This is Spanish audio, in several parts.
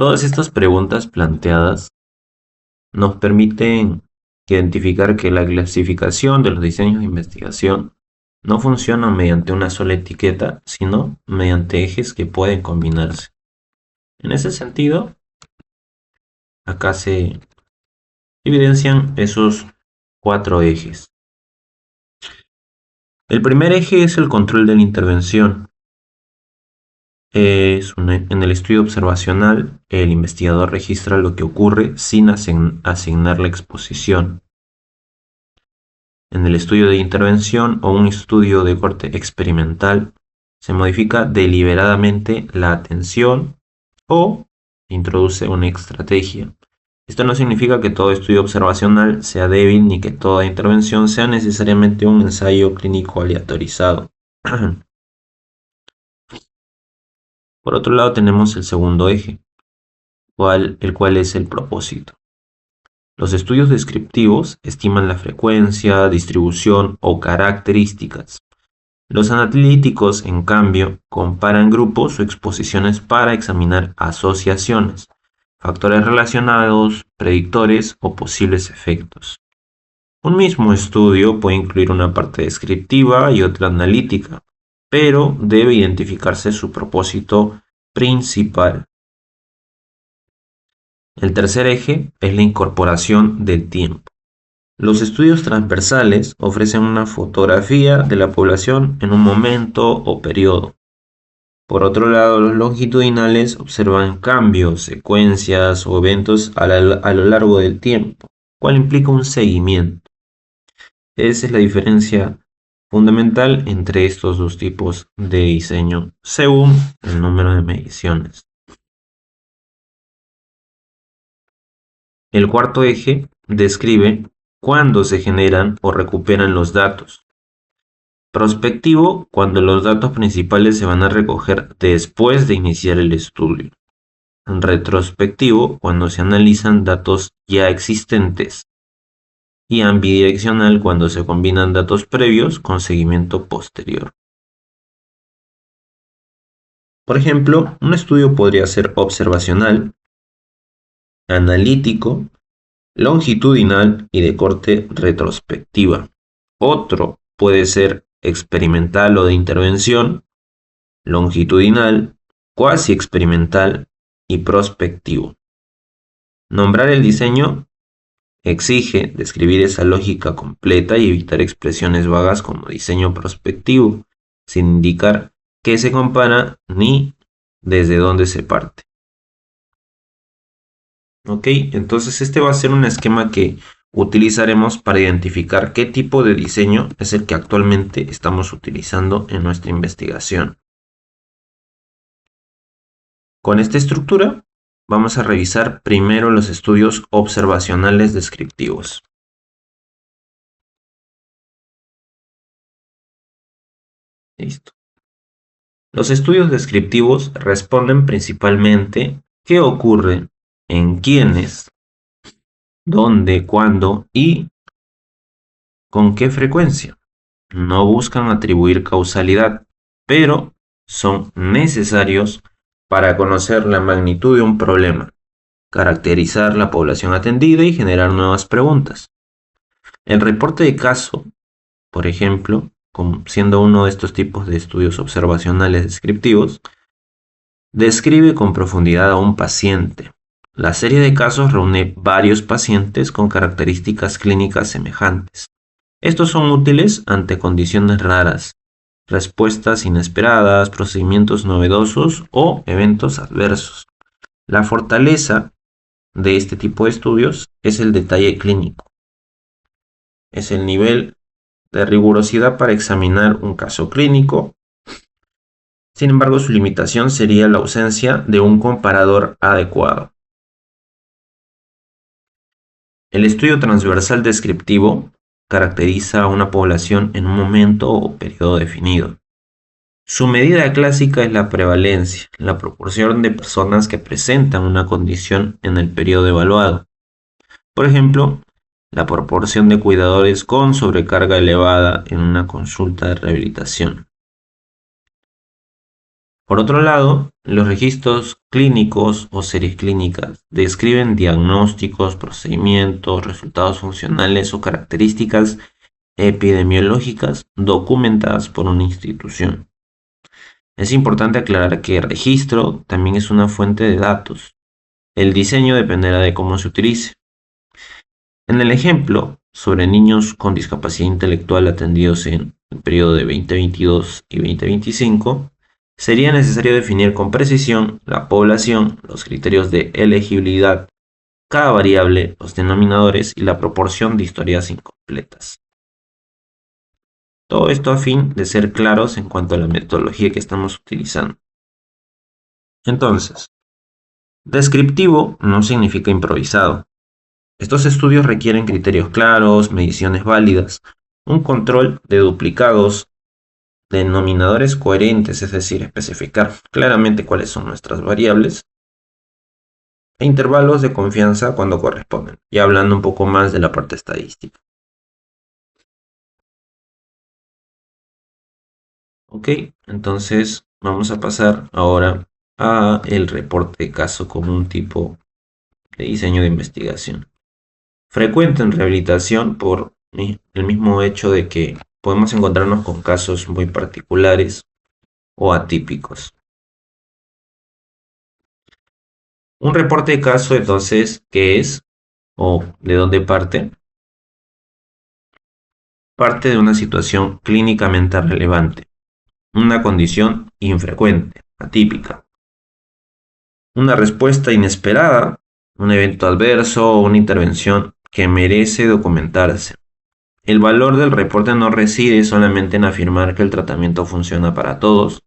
Todas estas preguntas planteadas nos permiten identificar que la clasificación de los diseños de investigación no funciona mediante una sola etiqueta, sino mediante ejes que pueden combinarse. En ese sentido, acá se evidencian esos 4 ejes. El primer eje es el control de la intervención. En el estudio observacional, el investigador registra lo que ocurre sin asignar la exposición. En el estudio de intervención o un estudio de corte experimental, se modifica deliberadamente la atención o introduce una estrategia. Esto no significa que todo estudio observacional sea débil ni que toda intervención sea necesariamente un ensayo clínico aleatorizado. Por otro lado tenemos el segundo eje, el cual es el propósito. Los estudios descriptivos estiman la frecuencia, distribución o características. Los analíticos, en cambio, comparan grupos o exposiciones para examinar asociaciones, factores relacionados, predictores o posibles efectos. Un mismo estudio puede incluir una parte descriptiva y otra analítica, pero debe identificarse su propósito principal. El tercer eje es la incorporación del tiempo. Los estudios transversales ofrecen una fotografía de la población en un momento o periodo. Por otro lado, los longitudinales observan cambios, secuencias o eventos a lo largo del tiempo, cual implica un seguimiento. Esa es la diferencia fundamental entre estos dos tipos de diseño, según el número de mediciones. El cuarto eje describe cuándo se generan o recuperan los datos. Prospectivo, cuando los datos principales se van a recoger después de iniciar el estudio. Retrospectivo, cuando se analizan datos ya existentes. Y ambidireccional, cuando se combinan datos previos con seguimiento posterior. Por ejemplo, un estudio podría ser observacional, analítico, longitudinal y de corte retrospectiva. Otro puede ser experimental o de intervención, longitudinal, cuasi experimental y prospectivo. Nombrar el diseño exige describir esa lógica completa y evitar expresiones vagas como diseño prospectivo, sin indicar qué se compara ni desde dónde se parte. Ok, entonces este va a ser un esquema que utilizaremos para identificar qué tipo de diseño es el que actualmente estamos utilizando en nuestra investigación. Con esta estructura vamos a revisar primero los estudios observacionales descriptivos. Listo. Los estudios descriptivos responden principalmente qué ocurre, en quiénes, dónde, cuándo y con qué frecuencia. No buscan atribuir causalidad, pero son necesarios para conocer la magnitud de un problema, caracterizar la población atendida y generar nuevas preguntas. El reporte de caso, por ejemplo, siendo uno de estos tipos de estudios observacionales descriptivos, describe con profundidad a un paciente. La serie de casos reúne varios pacientes con características clínicas semejantes. Estos son útiles ante condiciones raras, respuestas inesperadas, procedimientos novedosos o eventos adversos. La fortaleza de este tipo de estudios es el detalle clínico. Es el nivel de rigurosidad para examinar un caso clínico. Sin embargo, su limitación sería la ausencia de un comparador adecuado. El estudio transversal descriptivo caracteriza a una población en un momento o periodo definido. Su medida clásica es la prevalencia, la proporción de personas que presentan una condición en el periodo evaluado. Por ejemplo, la proporción de cuidadores con sobrecarga elevada en una consulta de rehabilitación. Por otro lado, los registros clínicos o series clínicas describen diagnósticos, procedimientos, resultados funcionales o características epidemiológicas documentadas por una institución. Es importante aclarar que el registro también es una fuente de datos. El diseño dependerá de cómo se utilice. En el ejemplo sobre niños con discapacidad intelectual atendidos en el periodo de 2022 y 2025, sería necesario definir con precisión la población, los criterios de elegibilidad, cada variable, los denominadores y la proporción de historias incompletas. Todo esto a fin de ser claros en cuanto a la metodología que estamos utilizando. Entonces, descriptivo no significa improvisado. Estos estudios requieren criterios claros, mediciones válidas, un control de duplicados, denominadores coherentes, es decir, especificar claramente cuáles son nuestras variables, e intervalos de confianza cuando corresponden, y hablando un poco más de la parte estadística. Ok, entonces vamos a pasar ahora a el reporte de caso como un tipo de diseño de investigación. Frecuente en rehabilitación por el mismo hecho de que podemos encontrarnos con casos muy particulares o atípicos. Un reporte de caso, entonces, ¿qué es o de dónde parte? Parte de una situación clínicamente relevante, una condición infrecuente, atípica, una respuesta inesperada, un evento adverso o una intervención que merece documentarse. El valor del reporte no reside solamente en afirmar que el tratamiento funciona para todos,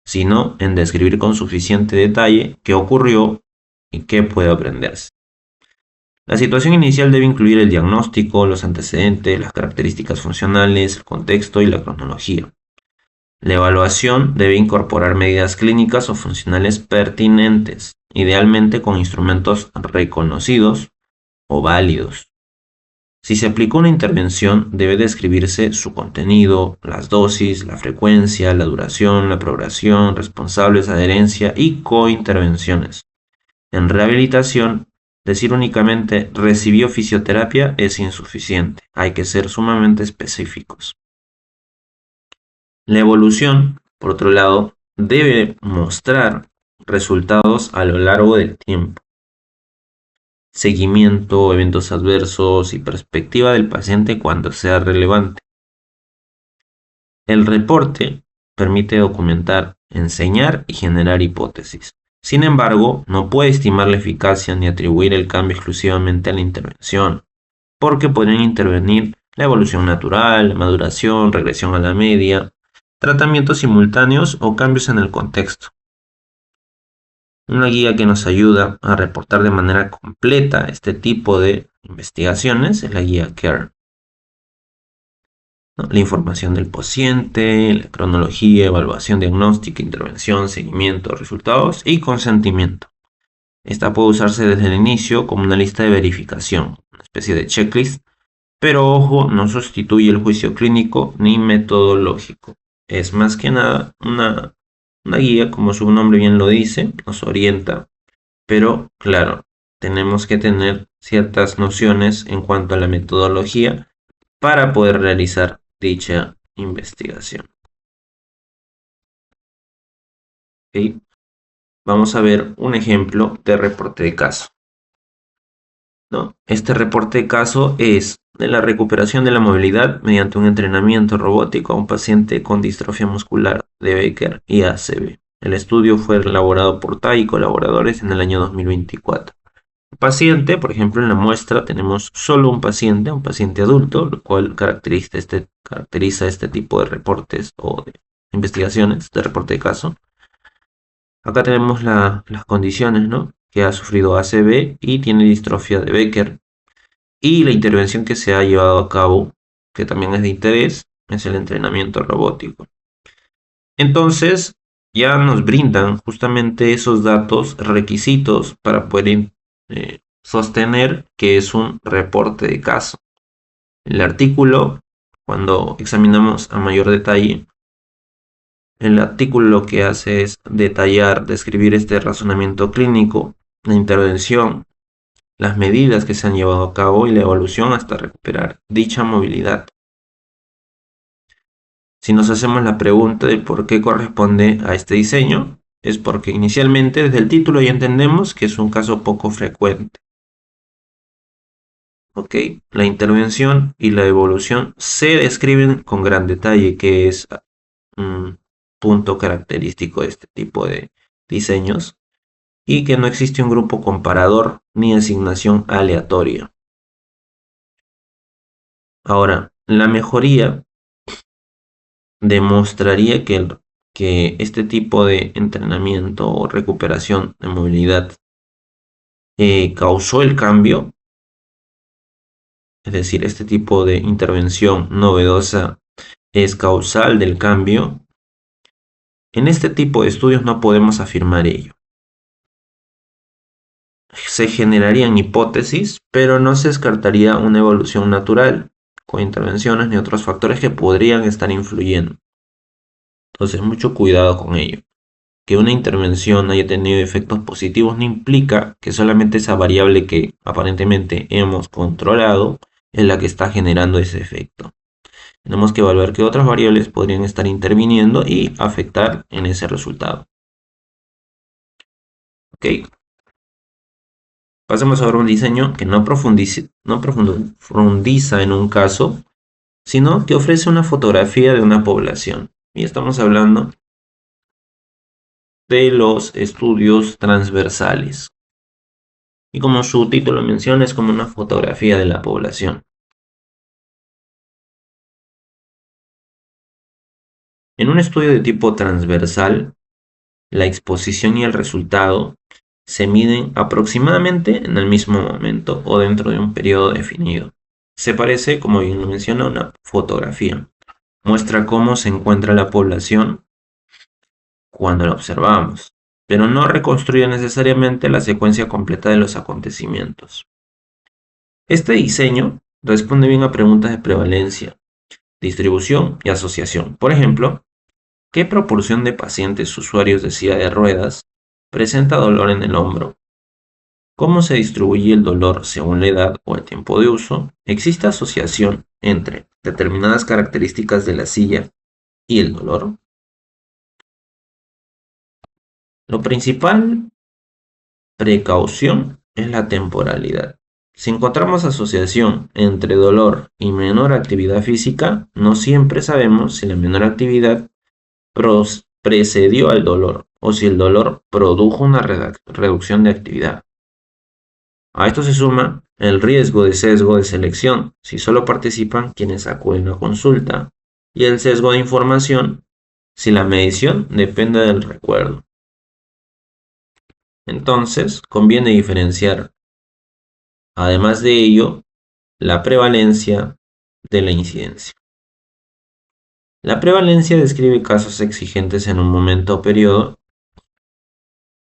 sino en describir con suficiente detalle qué ocurrió y qué puede aprenderse. La situación inicial debe incluir el diagnóstico, los antecedentes, las características funcionales, el contexto y la cronología. La evaluación debe incorporar medidas clínicas o funcionales pertinentes, idealmente con instrumentos reconocidos o válidos. Si se aplica una intervención, debe describirse su contenido, las dosis, la frecuencia, la duración, la progresión, responsables, adherencia y cointervenciones. En rehabilitación, decir únicamente recibió fisioterapia es insuficiente, hay que ser sumamente específicos. La evolución, por otro lado, debe mostrar resultados a lo largo del tiempo. Seguimiento, eventos adversos y perspectiva del paciente cuando sea relevante. El reporte permite documentar, enseñar y generar hipótesis. Sin embargo, no puede estimar la eficacia ni atribuir el cambio exclusivamente a la intervención, porque podrían intervenir la evolución natural, maduración, regresión a la media, tratamientos simultáneos o cambios en el contexto. Una guía que nos ayuda a reportar de manera completa este tipo de investigaciones es la guía CARE. La información del paciente, la cronología, evaluación diagnóstica, intervención, seguimiento, resultados y consentimiento. Esta puede usarse desde el inicio como una lista de verificación, una especie de checklist, pero ojo, no sustituye el juicio clínico ni metodológico. Es más que nada una guía, como su nombre bien lo dice, nos orienta, pero claro, tenemos que tener ciertas nociones en cuanto a la metodología para poder realizar dicha investigación. ¿Okay? Vamos a ver un ejemplo de reporte de caso. ¿No? Este reporte de caso es de la recuperación de la movilidad mediante un entrenamiento robótico a un paciente con distrofia muscular de Becker y ACV. El estudio fue elaborado por Tai y colaboradores en el año 2024. El paciente, por ejemplo, en la muestra tenemos solo un paciente adulto, lo cual caracteriza este tipo de reportes o de investigaciones de reporte de caso. Acá tenemos las condiciones, ¿no? Que ha sufrido ACV y tiene distrofia de Becker. Y la intervención que se ha llevado a cabo, que también es de interés, es el entrenamiento robótico. Entonces, ya nos brindan justamente esos datos, requisitos para poder sostener que es un reporte de caso. El artículo, cuando examinamos a mayor detalle, El artículo lo que hace es detallar, describir este razonamiento clínico, la intervención, las medidas que se han llevado a cabo y la evolución hasta recuperar dicha movilidad. Si nos hacemos la pregunta de por qué corresponde a este diseño, es porque inicialmente desde el título ya entendemos que es un caso poco frecuente. ¿Ok? La intervención y la evolución se describen con gran detalle, que es un punto característico de este tipo de diseños, y que no existe un grupo comparador ni asignación aleatoria. Ahora, la mejoría demostraría que este tipo de entrenamiento o recuperación de movilidad causó el cambio, es decir, este tipo de intervención novedosa es causal del cambio. En este tipo de estudios no podemos afirmar ello. Se generarían hipótesis, pero no se descartaría una evolución natural, con intervenciones ni otros factores que podrían estar influyendo. Entonces, mucho cuidado con ello. Que una intervención haya tenido efectos positivos no implica que solamente esa variable que aparentemente hemos controlado es la que está generando ese efecto. Tenemos que evaluar qué otras variables podrían estar interviniendo y afectar en ese resultado. Ok. Pasemos ahora a un diseño que no profundiza en un caso, sino que ofrece una fotografía de una población. Y estamos hablando de los estudios transversales. Y como su título menciona, es como una fotografía de la población. En un estudio de tipo transversal, la exposición y el resultado se miden aproximadamente en el mismo momento o dentro de un periodo definido. Se parece, como bien lo menciona, a una fotografía. Muestra cómo se encuentra la población cuando la observamos, pero no reconstruye necesariamente la secuencia completa de los acontecimientos. Este diseño responde bien a preguntas de prevalencia, distribución y asociación. Por ejemplo, ¿qué proporción de pacientes usuarios de silla de ruedas presenta dolor en el hombro? ¿Cómo se distribuye el dolor según la edad o el tiempo de uso? ¿Existe asociación entre determinadas características de la silla y el dolor? Lo principal, precaución, es la temporalidad. Si encontramos asociación entre dolor y menor actividad física, no siempre sabemos si la menor actividad precedió al dolor o si el dolor produjo una reducción de actividad. A esto se suma el riesgo de sesgo de selección, si solo participan quienes acuden a consulta, y el sesgo de información, si la medición depende del recuerdo. Entonces, conviene diferenciar, además de ello, la prevalencia de la incidencia. La prevalencia describe casos exigentes en un momento o periodo,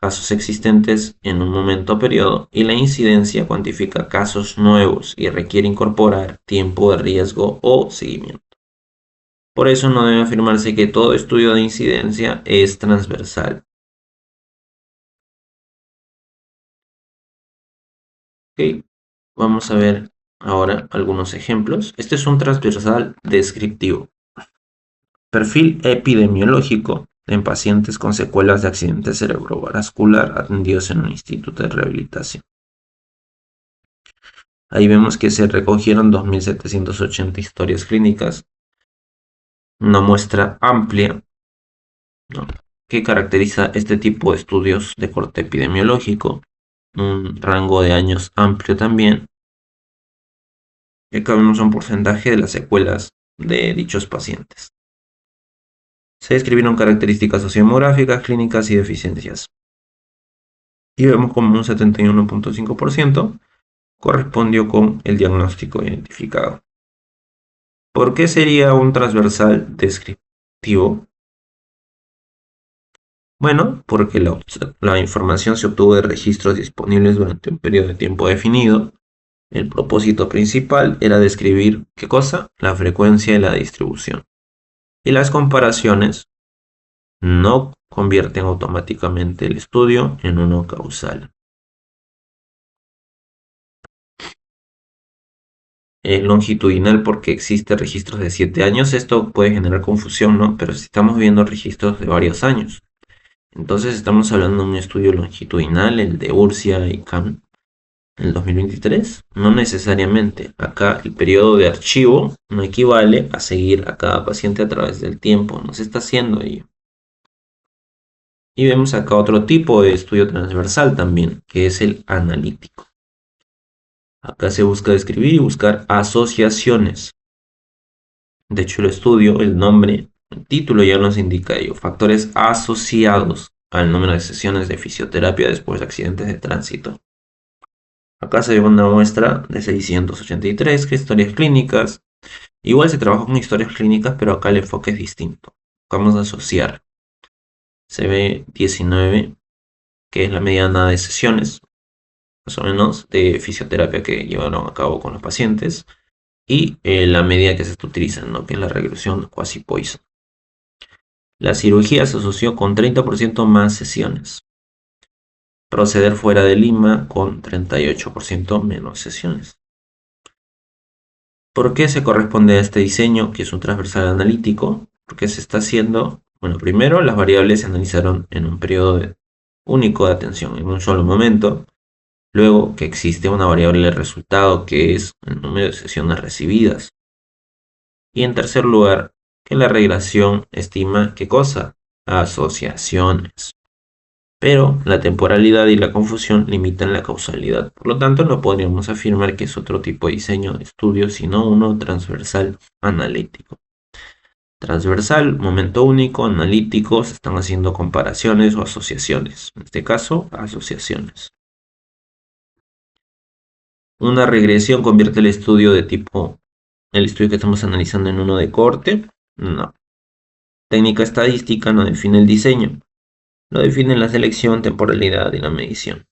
casos existentes en un momento o periodo, y la incidencia cuantifica casos nuevos y requiere incorporar tiempo de riesgo o seguimiento. Por eso no debe afirmarse que todo estudio de incidencia es transversal. Ok, vamos a ver ahora algunos ejemplos. Este es un transversal descriptivo. Perfil epidemiológico en pacientes con secuelas de accidente cerebrovascular atendidos en un instituto de rehabilitación. Ahí vemos que se recogieron 2.780 historias clínicas, una muestra amplia, ¿no?, que caracteriza este tipo de estudios de corte epidemiológico, un rango de años amplio también, y acá vemos un porcentaje de las secuelas de dichos pacientes. Se describieron características sociodemográficas, clínicas y deficiencias. Y vemos como un 71.5% correspondió con el diagnóstico identificado. ¿Por qué sería un transversal descriptivo? Bueno, porque la información se obtuvo de registros disponibles durante un periodo de tiempo definido. El propósito principal era describir, ¿qué cosa? La frecuencia y la distribución. Y las comparaciones no convierten automáticamente el estudio en uno causal. Longitudinal porque existe registros de 7 años, esto puede generar confusión, ¿no? Pero si estamos viendo registros de varios años, entonces estamos hablando de un estudio longitudinal, el de Urcia y Kahn, en el 2023. No necesariamente. Acá el periodo de archivo no equivale a seguir a cada paciente a través del tiempo, no se está haciendo ello. Y vemos acá otro tipo de estudio transversal también, que es el analítico. Acá se busca describir y buscar asociaciones. De hecho, el estudio, el nombre, el título ya nos indica ello. Factores asociados al número de sesiones de fisioterapia después de accidentes de tránsito. Acá se ve una muestra de 683 historias clínicas. Igual se trabaja con historias clínicas, pero acá el enfoque es distinto. Vamos a asociar. Se ve 19, que es la mediana de sesiones, más o menos, de fisioterapia que llevaron a cabo con los pacientes. Y la medida que se está utilizando, que es la regresión quasi-Poisson. La cirugía se asoció con 30% más sesiones. Proceder fuera de Lima con 38% menos sesiones. ¿Por qué se corresponde a este diseño, que es un transversal analítico? Porque se está haciendo, bueno, primero las variables se analizaron en un periodo único de atención, en un solo momento. Luego que existe una variable de resultado que es el número de sesiones recibidas. Y en tercer lugar, que la regresión estima ¿qué cosa? Asociaciones. Pero la temporalidad y la confusión limitan la causalidad. Por lo tanto, no podríamos afirmar que es otro tipo de diseño de estudio, sino uno transversal analítico. Transversal, momento único, analítico, se están haciendo comparaciones o asociaciones. En este caso, asociaciones. Una regresión convierte el estudio que estamos analizando en uno de corte. No. Técnica estadística no define el diseño. Lo define la selección, temporalidad y la medición.